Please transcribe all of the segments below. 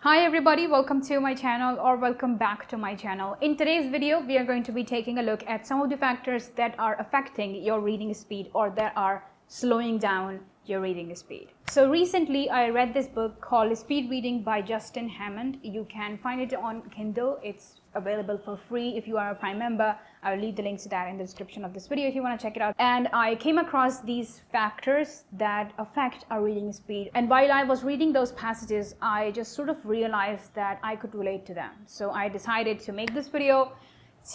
Hi everybody, welcome to my channel or welcome back to my channel. In today's video, we are going to be taking a look at some of the factors that are affecting your reading speed or that are slowing down your reading speed. So recently I read this book called Speed Reading by Justin Hammond. You can find it on Kindle. It's available for free if you are a Prime member. I'll leave the links to that in the description of this video if you want to check it out. And I came across these factors that affect our reading speed. And while I was reading those passages, I just sort of realized that I could relate to them. So I decided to make this video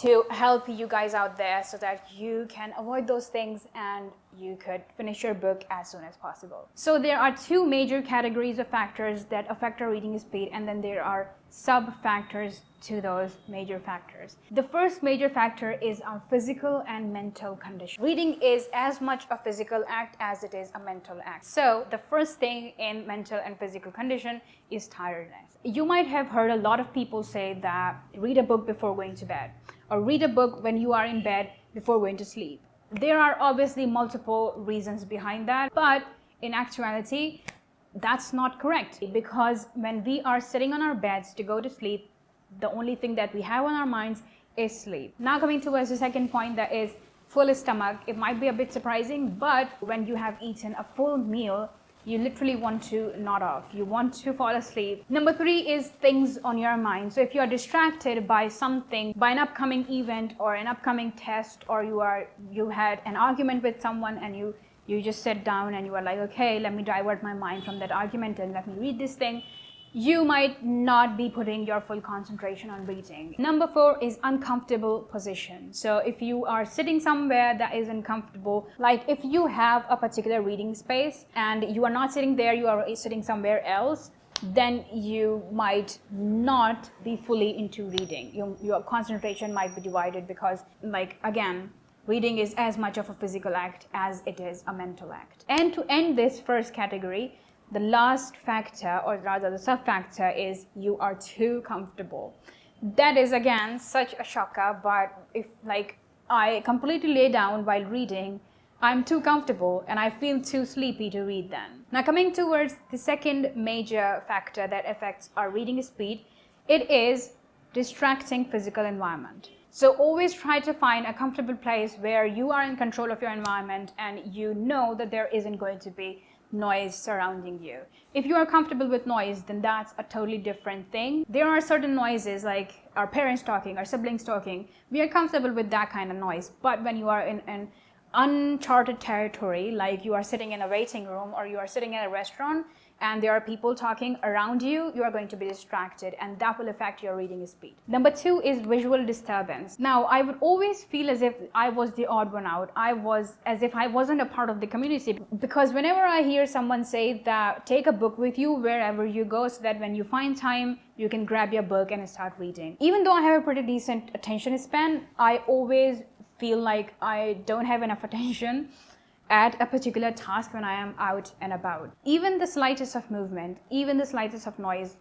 to help you guys out there so that you can avoid those things and you could finish your book as soon as possible. So there are two major categories of factors that affect our reading speed, and then there are sub-factors to those major factors. The first major factor is our physical and mental condition. Reading is as much a physical act as it is a mental act. So the first thing in mental and physical condition is tiredness. You might have heard a lot of people say that read a book before going to bed, or read a book when you are in bed before going to sleep. There are obviously multiple reasons behind that, but in actuality, that's not correct, because when we are sitting on our beds to go to sleep, the only thing that we have on our minds is sleep. Now coming towards the second point, that is full stomach. It might be a bit surprising, but when you have eaten a full meal, you literally want to nod off. You want to fall asleep. Number three is things on your mind. So if you are distracted by something, by an upcoming event or an upcoming test, or you had an argument with someone and you just sit down and you are like, okay, let me divert my mind from that argument and let me read this thing, you might not be putting your full concentration on reading. Number four is uncomfortable position. So if you are sitting somewhere that is uncomfortable, like if you have a particular reading space and you are not sitting there, you are sitting somewhere else, then you might not be fully into reading. Your concentration might be divided because, like, again, reading is as much of a physical act as it is a mental act. And to end this first category, the last factor, or rather the sub-factor, is you are too comfortable. That is again such a shocker, but if like I completely lay down while reading, I'm too comfortable and I feel too sleepy to read then. Now coming towards the second major factor that affects our reading speed, it is distracting physical environment. So always try to find a comfortable place where you are in control of your environment and you know that there isn't going to be noise surrounding you. If you are comfortable with noise, then that's a totally different thing. There are certain noises like our parents talking, our siblings talking. We are comfortable with that kind of noise. But when you are in an uncharted territory, like you are sitting in a waiting room or you are sitting in a restaurant and there are people talking around you, you are going to be distracted and that will affect your reading speed. Number two is visual disturbance. Now, I would always feel as if I was the odd one out. As if I wasn't a part of the community, because whenever I hear someone say that take a book with you wherever you go so that when you find time, you can grab your book and start reading. Even though I have a pretty decent attention span, I always feel like I don't have enough attention at a particular task when I am out and about. Even the slightest of movement, even the slightest of noise,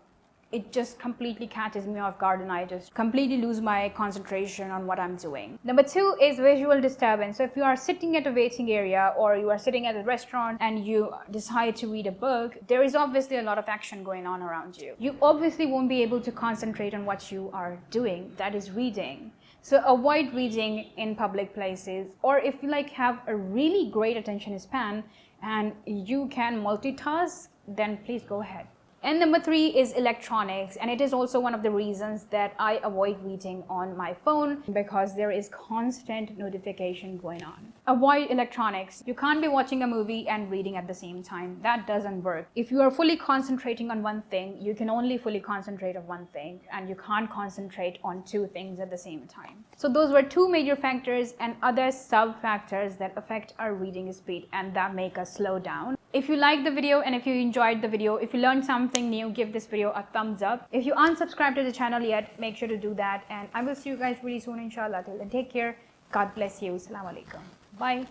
it just completely catches me off guard and I just completely lose my concentration on what I'm doing. Number two is visual disturbance. So if you are sitting at a waiting area or you are sitting at a restaurant and you decide to read a book, there is obviously a lot of action going on around you. You obviously won't be able to concentrate on what you are doing, that is reading. So avoid reading in public places, or if you have a really great attention span and you can multitask, then please go ahead. And number three is electronics, and it is also one of the reasons that I avoid reading on my phone, because there is constant notification going on. Avoid electronics. You can't be watching a movie and reading at the same time. That doesn't work. If you are fully concentrating on one thing, you can only fully concentrate on one thing, and you can't concentrate on two things at the same time. So those were two major factors and other sub-factors that affect our reading speed and that make us slow down. If you liked the video and if you enjoyed the video, if you learned something new, give this video a thumbs up. If you aren't subscribed to the channel yet, make sure to do that. And I will see you guys really soon, inshallah. Till then, take care. God bless you. Assalamu alaikum. Bye.